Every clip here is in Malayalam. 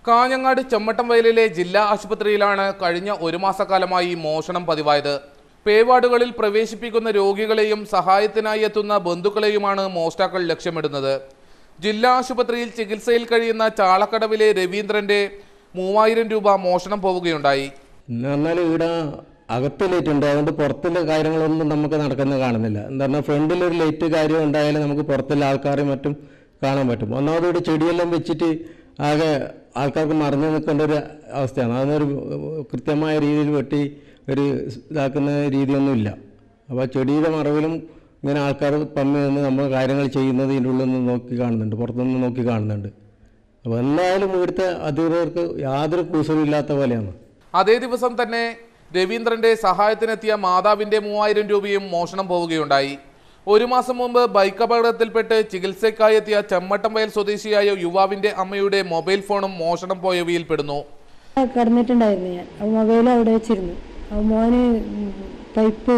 കാഞ്ഞങ്ങാട് ചെമ്മട്ടംവയലിലെ ജില്ലാ ആശുപത്രിയിലാണ് കഴിഞ്ഞ ഒരു മാസക്കാലമായി മോഷണം പതിവായത്. പേവാർഡുകളിൽ പ്രവേശിപ്പിക്കുന്ന രോഗികളെയും സഹായത്തിനായി എത്തുന്ന ബന്ധുക്കളെയുമാണ് മോഷ്ടാക്കൾ ലക്ഷ്യമിടുന്നത്. ജില്ലാ ആശുപത്രിയിൽ ചികിത്സയിൽ കഴിയുന്ന ചാളക്കടവിലെ രവീന്ദ്രന്റെ 3000 രൂപ മോഷണം പോവുകയുണ്ടായി. ഇവിടെ അകത്ത് ലൈറ്റ് ഉണ്ട്, അതുകൊണ്ട് പുറത്തുള്ള കാര്യങ്ങളൊന്നും നമുക്ക് നടക്കുന്നത് കാണുന്നില്ല. എന്താ പറഞ്ഞാൽ ഫ്രണ്ടിലൊരു ലൈറ്റ് കാര്യം ഉണ്ടായാലും നമുക്ക് പുറത്തുള്ള ആൾക്കാരെ മറ്റും കാണാൻ പറ്റും. ഒന്നാമത് ഇവിടെ ചെടിയെല്ലാം വെച്ചിട്ട് ആകെ ആൾക്കാർക്ക് മറന്നു നിൽക്കേണ്ട ഒരു അവസ്ഥയാണ്. അതൊന്നൊരു കൃത്യമായ രീതിയിൽ വെട്ടി ഒരു ഇതാക്കുന്ന രീതിയൊന്നുമില്ല. അപ്പോൾ ചെടിയുടെ മറവിലും ഇങ്ങനെ ആൾക്കാർ പമ്മി നിന്ന് നമ്മൾ കാര്യങ്ങൾ ചെയ്യുന്നത് ഇതിൻ്റെ ഉള്ളിൽ നിന്ന് നോക്കി കാണുന്നുണ്ട്, പുറത്തുനിന്ന് നോക്കി കാണുന്നുണ്ട്. അപ്പോൾ എന്തായാലും ഇവിടുത്തെ അധികൃതർക്ക് യാതൊരു കൂസലുമില്ലാത്ത പോലെയാണ്. അതേ ദിവസം തന്നെ രവീന്ദ്രന്റെ സഹായത്തിനെത്തിയ മാതാവിന്റെ 3000 രൂപയും മോഷണം പോവുകയുണ്ടായി. ഒരു മാസം മുമ്പ് ബൈക്ക് അപകടത്തിൽപ്പെട്ട് ചികിത്സയ്ക്കായി എത്തിയ ചെമ്മട്ടംവയൽ സ്വദേശിയായ യുവാവിന്റെ അമ്മയുടെ മൊബൈൽ ഫോണും മോഷണം പോയവയിൽ പെടുന്നു. കിടന്നിട്ടുണ്ടായിരുന്നു, ഞാൻ മൊബൈൽ അവിടെ വെച്ചിരുന്നു. മോന് പൈപ്പ്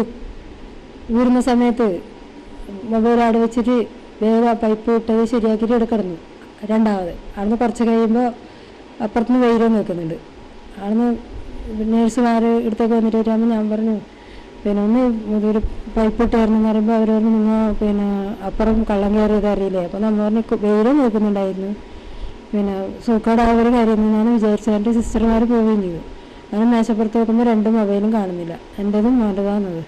ഊരുന്ന സമയത്ത് മൊബൈൽ അവിടെ വെച്ചിട്ട് വേഗം പൈപ്പ് ഇട്ടത് ശരിയാക്കിയിട്ട് ഇവിടെ കിടന്നു. രണ്ടാമത് അവിടുന്ന് കുറച്ച് കഴിയുമ്പോൾ അപ്പുറത്തുനിന്ന് വെയിലും നിൽക്കുന്നുണ്ട്. അവിടുന്ന് നേഴ്സുമാർ ഇടത്തേക്ക് വന്നിട്ട് വരുമ്പോൾ ഞാൻ പറഞ്ഞു, പിന്നെ ഒന്ന് ഒരു പൈപ്പ് ഇട്ടായിരുന്നു പറയുമ്പോൾ അവർ പറഞ്ഞു, നിങ്ങൾ അപ്പുറം കള്ളം കയറിയത് അറിയില്ലേ? അപ്പോൾ നമ്മൾ പറഞ്ഞ് വെയിലും നോക്കുന്നുണ്ടായിരുന്നു. സൂക്കാടാവൊരു കാര്യമെന്ന് ഞാൻ വിചാരിച്ചു. എൻ്റെ സിസ്റ്റർമാർ പോവുകയും ചെയ്തു. അങ്ങനെ മേശപ്പുറത്ത് നോക്കുമ്പോൾ 2 മൊബൈലും കാണുന്നില്ല. എൻ്റെതും മോൻ്റെതാണെന്നത്.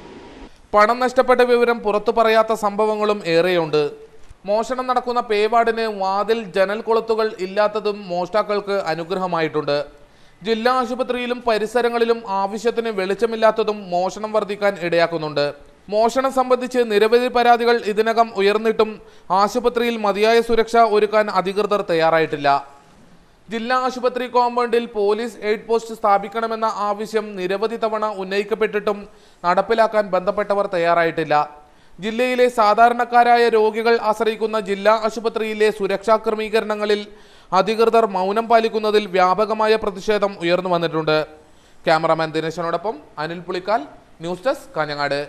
പണം നഷ്ടപ്പെട്ട വിവരം പുറത്തു പറയാത്ത സംഭവങ്ങളും ഏറെയുണ്ട്. മോഷണം നടക്കുന്ന പേവാർഡിന് വാതിൽ ജനൽ കൊളുത്തുകൾ ഇല്ലാത്തതും മോഷ്ടാക്കൾക്ക് അനുഗ്രഹമായിട്ടുണ്ട്. ജില്ലാ ആശുപത്രിയിലും പരിസരങ്ങളിലും ആവശ്യത്തിന് വെളിച്ചമില്ലാത്തതും മോഷണം വർദ്ധിക്കാൻ ഇടയാക്കുന്നുണ്ട്. മോഷണം സംബന്ധിച്ച് നിരവധി പരാതികൾ ഇതിനകം ഉയർന്നിട്ടും ആശുപത്രിയിൽ മതിയായ സുരക്ഷ ഒരുക്കാൻ അധികൃതർ തയ്യാറായിട്ടില്ല. ജില്ലാ ആശുപത്രി കോമ്പൗണ്ടിൽ പോലീസ് എയ്ഡ് പോസ്റ്റ് സ്ഥാപിക്കണമെന്ന ആവശ്യം നിരവധി തവണ ഉന്നയിക്കപ്പെട്ടിട്ടും നടപ്പിലാക്കാൻ ബന്ധപ്പെട്ടവർ തയ്യാറായിട്ടില്ല. ജില്ലയിലെ സാധാരണക്കാരായ രോഗികൾ ആശ്രയിക്കുന്ന ജില്ലാ ആശുപത്രിയിലെ സുരക്ഷാ ക്രമീകരണങ്ങളിൽ അധികൃതർ മൗനം പാലിക്കുന്നതിൽ വ്യാപകമായ പ്രതിഷേധം ഉയർന്നു വന്നിട്ടുണ്ട്. ക്യാമറാമാൻ ദിനേശനോടൊപ്പം അനിൽ പുളിക്കാൽ, ന്യൂസ് ഡെസ്ക്, കാഞ്ഞങ്ങാട്.